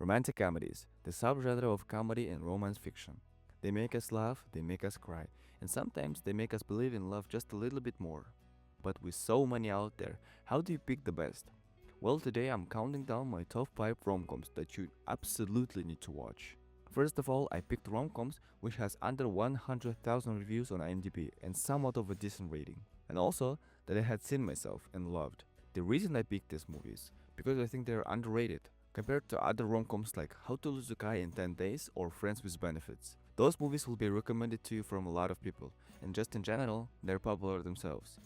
Romantic comedies, the subgenre of comedy and romance fiction. They make us laugh, they make us cry, and sometimes they make us believe in love just a little bit more. But with so many out there, how do you pick the best? Well, today I'm counting down my top 5 romcoms that you absolutely need to watch. First of all, I picked romcoms which has under 100,000 reviews on IMDb and somewhat of a decent rating. And also that I had seen myself and loved. The reason I picked these movies because I think they're underrated compared to other romcoms like How to Lose a Guy in 10 Days or Friends with Benefits. Those movies will be recommended to you from a lot of people, and just in general, they're popular themselves.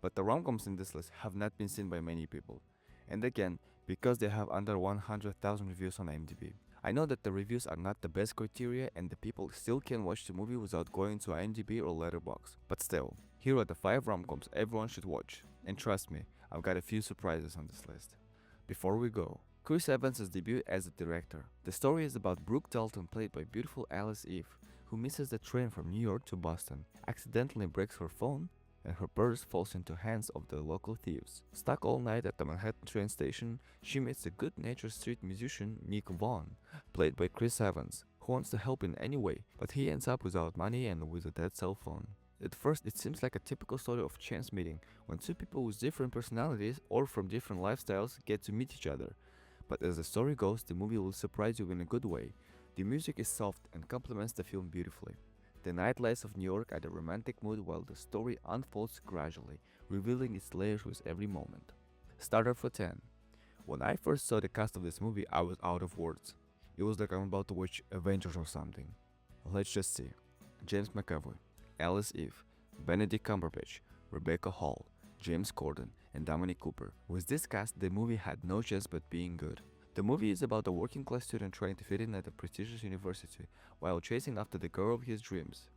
But the romcoms in this list have not been seen by many people. And again, because they have under 100,000 reviews on IMDb. I know that the reviews are not the best criteria and the people still can watch the movie without going to IMDb or Letterboxd. But still, here are the 5 romcoms everyone should watch. And trust me, I've got a few surprises on this list. Before we go, Chris Evans' debut as a director. The story is about Brooke Dalton, played by beautiful Alice Eve, who misses the train from New York to Boston, accidentally breaks her phone, and her purse falls into hands of the local thieves. Stuck all night at the Manhattan train station, she meets the good-natured street musician Nick Vaughn, played by Chris Evans, who wants to help in any way, but he ends up without money and with a dead cell phone. At first, it seems like a typical story of chance meeting, when two people with different personalities or from different lifestyles get to meet each other. But as the story goes, the movie will surprise you in a good way. The music is soft and complements the film beautifully. The nightlights of New York add a romantic mood while the story unfolds gradually, revealing its layers with every moment. Starter for 10. When I first saw the cast of this movie, I was out of words. It was like I'm about to watch Avengers or something. Let's just see. James McAvoy, Alice Eve, Benedict Cumberbatch, Rebecca Hall, James Corden, and Dominic Cooper. With this cast, the movie had no chance but being good. The movie is about a working-class student trying to fit in at a prestigious university while chasing after the girl of his dreams.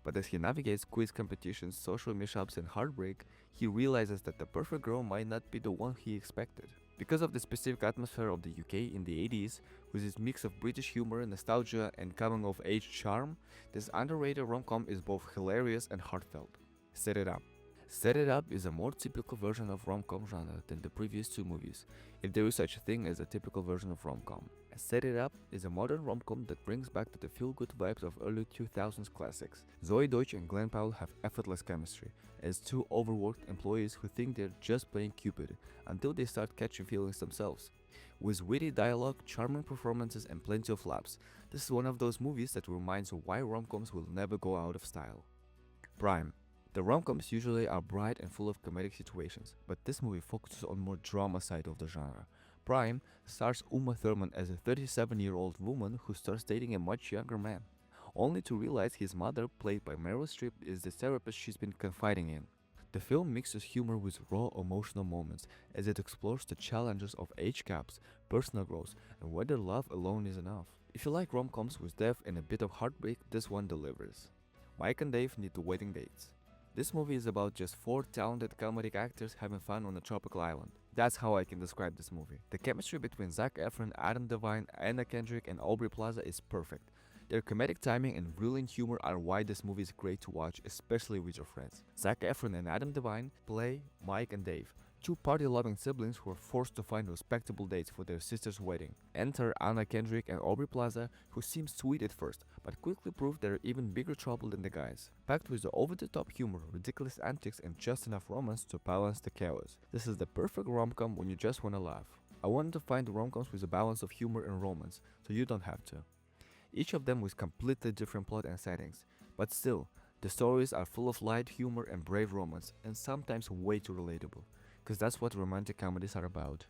But as he navigates quiz competitions, social mishaps, and heartbreak, he realizes that the perfect girl might not be the one he expected. Because of the specific atmosphere of the UK in the 80s, with its mix of British humor, nostalgia, and coming-of-age charm, this underrated rom-com is both hilarious and heartfelt. Set It Up. Set It Up is a more typical version of rom-com genre than the previous two movies, if there is such a thing as a typical version of rom-com. Set It Up is a modern rom-com that brings back to the feel-good vibes of early 2000s classics. Zoe Deutsch and Glenn Powell have effortless chemistry, as two overworked employees who think they're just playing Cupid, until they start catching feelings themselves. With witty dialogue, charming performances, and plenty of laughs, this is one of those movies that reminds you why rom-coms will never go out of style. Prime. The rom-coms usually are bright and full of comedic situations, but this movie focuses on more drama side of the genre. Prime stars Uma Thurman as a 37-year-old woman who starts dating a much younger man, only to realize his mother, played by Meryl Streep, is the therapist she's been confiding in. The film mixes humor with raw emotional moments as it explores the challenges of age gaps, personal growth, and whether love alone is enough. If you like rom-coms with depth and a bit of heartbreak, this one delivers. Mike and Dave Need to Wedding Dates. This movie is about just 4 talented comedic actors having fun on a tropical island. That's how I can describe this movie. The chemistry between Zac Efron, Adam Devine, Anna Kendrick, and Aubrey Plaza is perfect. Their comedic timing and brilliant humor are why this movie is great to watch, especially with your friends. Zac Efron and Adam Devine play Mike and Dave, two party-loving siblings who are forced to find respectable dates for their sister's wedding. Enter Anna Kendrick and Aubrey Plaza, who seem sweet at first, but quickly prove they're even bigger trouble than the guys. Packed with the over-the-top humor, ridiculous antics, and just enough romance to balance the chaos. This is the perfect rom-com when you just wanna laugh. I wanted to find rom-coms with a balance of humor and romance, so you don't have to. Each of them with completely different plot and settings, but still, the stories are full of light humor and brave romance, and sometimes way too relatable. Because that's what romantic comedies are about.